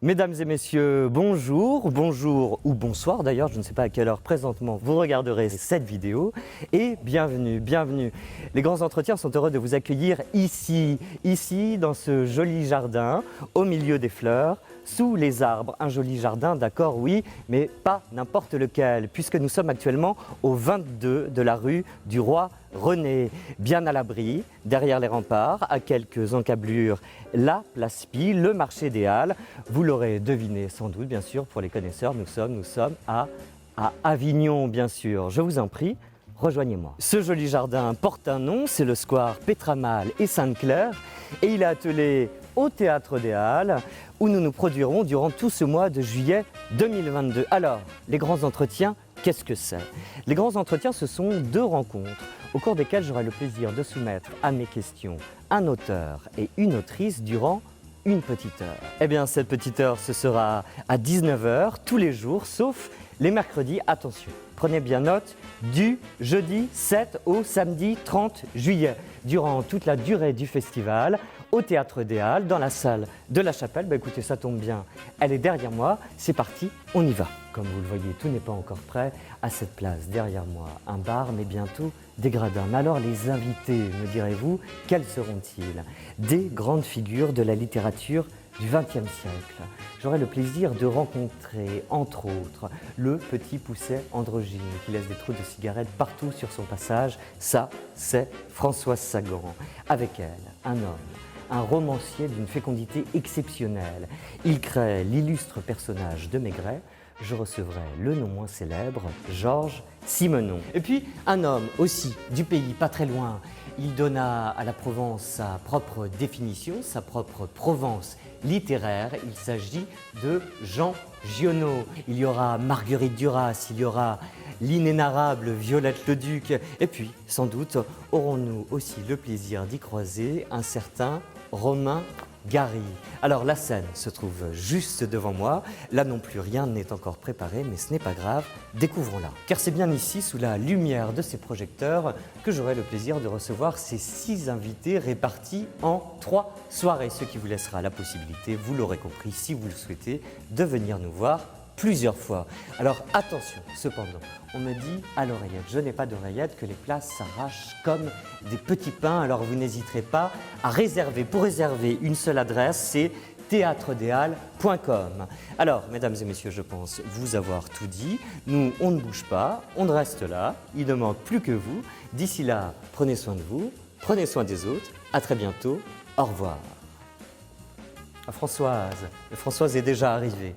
Mesdames et messieurs, bonjour, bonjour ou bonsoir d'ailleurs, je ne sais pas à quelle heure présentement vous regarderez cette vidéo et bienvenue, bienvenue. Les grands entretiens sont heureux de vous accueillir ici dans ce joli jardin, au milieu des fleurs, sous les arbres. Un joli jardin, d'accord, oui, mais pas n'importe lequel, puisque nous sommes actuellement au 22 de la rue du Roi René, bien à l'abri, derrière les remparts, à quelques encablures, la place Pie, le marché des Halles. Vous l'aurez deviné sans doute, bien sûr, pour les connaisseurs, nous sommes à Avignon, bien sûr. Je vous en prie, rejoignez-moi. Ce joli jardin porte un nom, c'est le square Pétramal et Sainte-Claire, et il est attelé au Théâtre des Halles, où nous nous produirons durant tout ce mois de juillet 2022. Alors, les grands entretiens, qu'est-ce que c'est? Les grands entretiens, ce sont deux rencontres au cours desquelles j'aurai le plaisir de soumettre à mes questions un auteur et une autrice durant une petite heure. Eh bien, cette petite heure, ce sera à 19 h tous les jours, sauf les mercredis. Attention, prenez bien note, du jeudi 7 au samedi 30 juillet, durant toute la durée du festival, au Théâtre des Halles, dans la salle de la Chapelle. Bah, écoutez, ça tombe bien, elle est derrière moi, c'est parti, on y va. Comme vous le voyez, tout n'est pas encore prêt. À cette place, derrière moi, un bar, mais bientôt des gradins. Mais alors, les invités, me direz-vous, quels seront-ils? Des grandes figures de la littérature du XXe siècle. J'aurai le plaisir de rencontrer, entre autres, le petit Pousset androgyne qui laisse des trous de cigarettes partout sur son passage. Ça, c'est Françoise Sagan. Avec elle, un homme, un romancier d'une fécondité exceptionnelle. Il crée l'illustre personnage de Maigret. Je recevrai le non moins célèbre Georges Simenon. Et puis un homme aussi du pays, pas très loin. Il donna à la Provence sa propre définition, sa propre Provence littéraire. Il s'agit de Jean Giono. Il y aura Marguerite Duras, il y aura l'inénarrable Violette Leduc. Et puis, sans doute, aurons-nous aussi le plaisir d'y croiser un certain Romain Gary. Alors la scène se trouve juste devant moi, là non plus rien n'est encore préparé, mais ce n'est pas grave, découvrons-la. Car c'est bien ici, sous la lumière de ces projecteurs, que j'aurai le plaisir de recevoir ces 6 invités répartis en 3 soirées, ce qui vous laissera la possibilité, vous l'aurez compris, si vous le souhaitez, de venir nous voir plusieurs fois. Alors attention, cependant, on me dit à l'oreillette, je n'ai pas d'oreillette, que les places s'arrachent comme des petits pains, alors vous n'hésiterez pas à réserver. Pour réserver, une seule adresse, c'est théâtredeshalles.com. Alors, mesdames et messieurs, je pense vous avoir tout dit. Nous, on ne bouge pas, on reste là, il ne manque plus que vous. D'ici là, prenez soin de vous, prenez soin des autres, à très bientôt, au revoir. Françoise est déjà arrivée.